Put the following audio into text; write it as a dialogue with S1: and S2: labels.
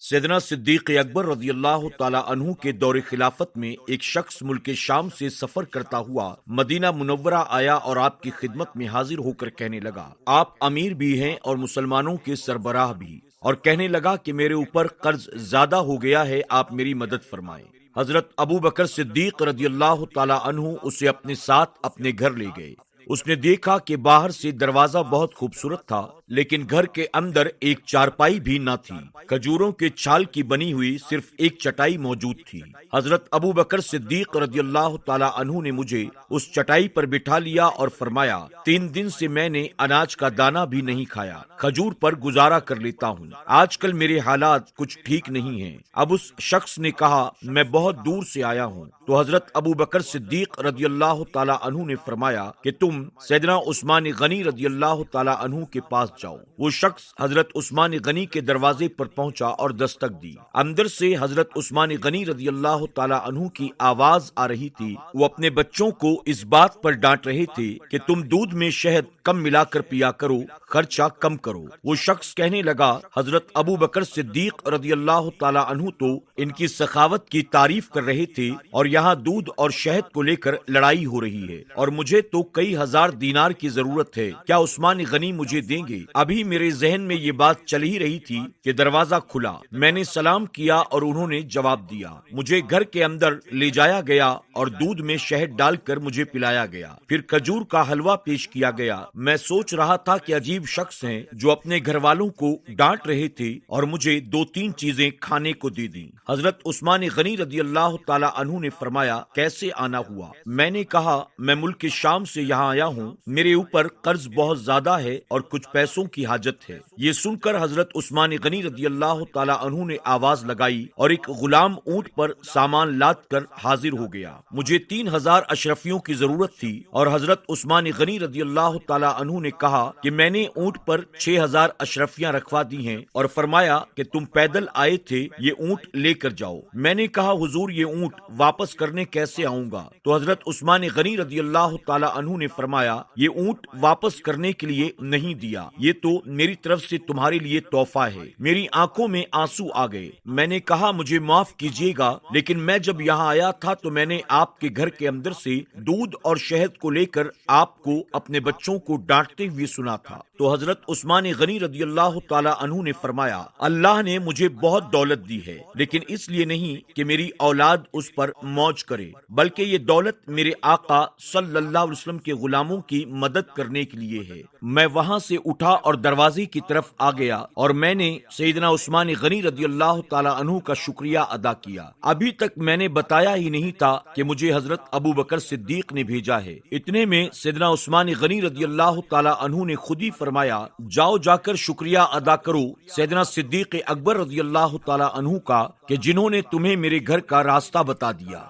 S1: سیدنا صدیق اکبر رضی اللہ تعالی عنہ کے دور خلافت میں ایک شخص ملک شام سے سفر کرتا ہوا مدینہ منورہ آیا اور آپ کی خدمت میں حاضر ہو کر کہنے لگا، آپ امیر بھی ہیں اور مسلمانوں کے سربراہ بھی، اور کہنے لگا کہ میرے اوپر قرض زیادہ ہو گیا ہے، آپ میری مدد فرمائیں۔ حضرت ابو بکر صدیق رضی اللہ تعالی عنہ اسے اپنے ساتھ اپنے گھر لے گئے۔ اس نے دیکھا کہ باہر سے دروازہ بہت خوبصورت تھا، لیکن گھر کے اندر ایک چارپائی بھی نہ تھی، کھجوروں کے چھال کی بنی ہوئی صرف ایک چٹائی موجود تھی۔ حضرت ابو بکر صدیق رضی اللہ تعالی عنہ نے مجھے اس چٹائی پر بٹھا لیا اور فرمایا، 3 دن سے میں نے اناج کا دانہ بھی نہیں کھایا، کھجور پر گزارا کر لیتا ہوں، آج کل میرے حالات کچھ ٹھیک نہیں ہیں۔ اب اس شخص نے کہا، میں بہت دور سے آیا ہوں۔ تو حضرت ابو بکر صدیق رضی اللہ تعالی عنہ نے فرمایا کہ تم سیدنا عثمان غنی رضی اللہ تعالی عنہ کے پاس جاؤ۔ وہ شخص حضرت عثمان غنی کے دروازے پر پہنچا اور دستک دی۔ اندر سے حضرت عثمان غنی رضی اللہ تعالی عنہ کی آواز آ رہی تھی۔ وہ اپنے بچوں کو اس بات پر ڈانٹ رہے تھے کہ تم دودھ میں شہد کم ملا کر پیا کرو، خرچہ کم کرو۔ وہ شخص کہنے لگا، حضرت ابو بکر صدیق رضی اللہ تعالی عنہ تو ان کی سخاوت کی تعریف کر رہے تھے، اور یہاں دودھ اور شہد کو لے کر لڑائی ہو رہی ہے، اور مجھے تو کئی ہزار دینار کی ضرورت ہے، کیا عثمان غنی مجھے دیں گے؟ ابھی میرے ذہن میں یہ بات چل ہی رہی تھی کہ دروازہ کھلا، میں نے سلام کیا اور انہوں نے جواب دیا۔ مجھے گھر کے اندر لے جایا گیا اور دودھ میں شہد ڈال کر مجھے پلایا گیا، پھر کھجور کا حلوہ پیش کیا گیا۔ میں سوچ رہا تھا کہ عجیب شخص ہیں جو اپنے گھر والوں کو ڈانٹ رہے تھے اور مجھے 2-3 چیزیں کھانے کو دے دیں۔ حضرت عثمان غنی رضی اللہ تعالی عنہ نے فرمایا، کیسے آنا ہوا؟ میں نے کہا، میں ملک شام سے یہاں آیا ہوں، میرے اوپر قرض بہت زیادہ ہے اور کچھ پیسوں کی حاجت ہے۔ یہ سن کر حضرت عثمان غنی رضی اللہ تعالی عنہ نے آواز لگائی اور ایک غلام اونٹ پر سامان لاد کر حاضر ہو گیا۔ مجھے 3000 اشرفیوں کی ضرورت تھی، اور حضرت عثمان غنی رضی اللہ تعالی عنہ نے کہا کہ میں نے اونٹ پر 6000 اشرفیاں رکھوا دی ہیں، اور فرمایا کہ تم پیدل آئے تھے، یہ اونٹ لے کر جاؤ۔ میں نے کہا، حضور یہ اونٹ واپس کرنے کیسے آؤں گا؟ تو حضرت عثمان غنی رضی اللہ تعالی عنہ نے فرمایا، یہ اونٹ واپس کرنے کے لیے نہیں دیا، یہ تو میری طرف سے تمہارے لیے تحفہ ہے۔ میری آنکھوں میں آنسو آ گئے۔ میں نے کہا، مجھے معاف کیجیے گا، لیکن میں جب یہاں آیا تھا تو میں نے آپ کے گھر کے اندر سے دودھ اور شہد کو لے کر آپ کو اپنے بچوں کو ڈانٹتے ہوئے سنا تھا۔ تو حضرت عثمان غنی رضی اللہ تعالی عنہ نے فرمایا، اللہ نے مجھے بہت دولت دی ہے، لیکن اس لیے نہیں کہ میری اولاد اس پر موج کرے، بلکہ یہ دولت میرے آقا صلی اللہ علیہ وسلم کے غلاموں کی مدد کرنے کے لیے ہے۔ میں وہاں سے اٹھا اور دروازے کی طرف آ گیا، اور میں نے سیدنا عثمان غنی رضی اللہ تعالی عنہ کا شکریہ ادا کیا۔ ابھی تک میں نے بتایا ہی نہیں تھا کہ مجھے حضرت ابو بکر صدیق نے بھیجا ہے۔ اتنے میں سیدنا عثمان غنی رضی اللہ تعالی عنہ نے خود ہی فرمایا، جاؤ جا کر شکریہ ادا کرو سیدنا صدیق اکبر رضی اللہ تعالی عنہ کا کہ جنہوں نے تمہیں میرے گھر کا راستہ بتا دیا۔